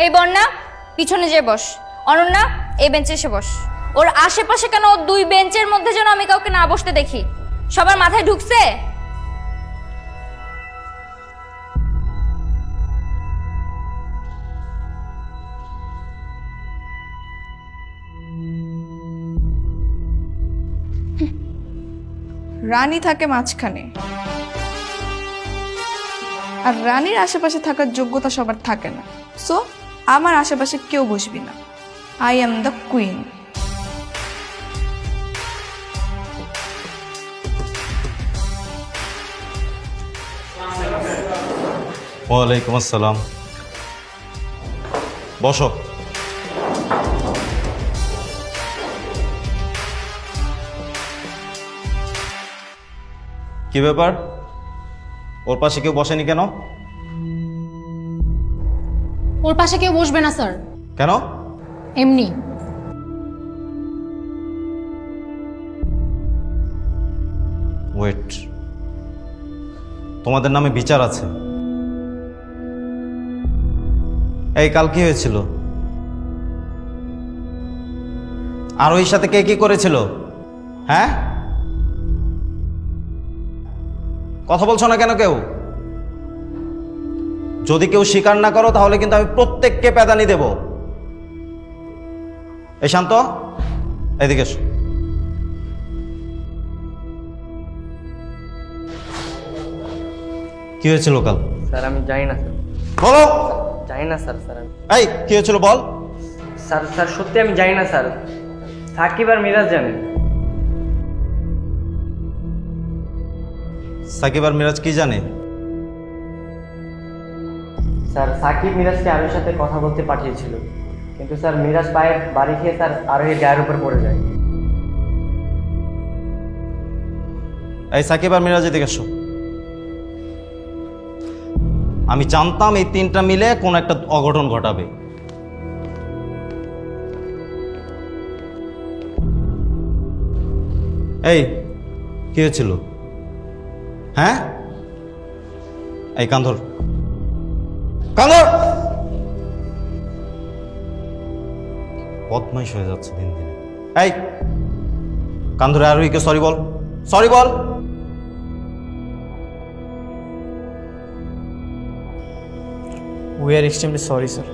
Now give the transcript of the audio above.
এই বন্যা পিছনে যে বস, অনন্যা এই বেঞ্চে এসে বস। ওর আশেপাশে কেন ওর দুই বেঞ্চের মধ্যে যেন আমি কাউকে না বসতে দেখি। সবার মাথায় ঢুকছে? রানী থাকে মাঝখানে, আর রানীর আশেপাশে থাকার যোগ্যতা সবার থাকে না। সো আমার আশেপাশে কেউ বসবি না। I am the queen. ওয়ালাইকুম আসসালাম। বসো। কি ব্যাপার, ওর পাশে কেউ বসেনি কেন? ওর পাশে কেউ বসবে না স্যার, কেন? এমনি। ওয়েট, তোমাদের নামে বিচার আছে। এই কাল কি হয়েছিল? আর ওই সাথে কে কি করেছিল? হ্যাঁ, কথা বলছো না কেন কেউ? যদি কেউ স্বীকার না করো তাহলে কিন্তু আমি প্রত্যেককে পেদানি দেব। এই শান্ত, এদিকে এসো। কি হয়েছিল কাল? স্যার আমি জানি না স্যার। বলো। জানি না স্যার। স্যার এই কি হয়েছিল বল। স্যার স্যার সত্যি আমি জানি না স্যার। সাকিব আর মিরাজ জানেন। সাকিব আর মিরাজ কি জানে? স্যার সাকিব মিরাজকে আরোহীর সাথে কথা বলতে পাঠিয়েছিল, কিন্তু স্যার মিরাজ পায়ে বাড়ি খেয়ে স্যার আরোহীর গায়ের উপর পড়ে যায়। এই সাকিব আর মিরাজ এদিকে এসো। আমি জানতাম এই তিনটা মিলে কোন একটা অঘটন ঘটাবে। এই কি হয়েছিল? হ্যাঁ, এই কান্ধর কান্ধর বদমাইশ হয়ে যাচ্ছে দিন দিন। এই কান্ধরে আরোহীকে সরি বল, সরি বল। We are extremely sorry sir.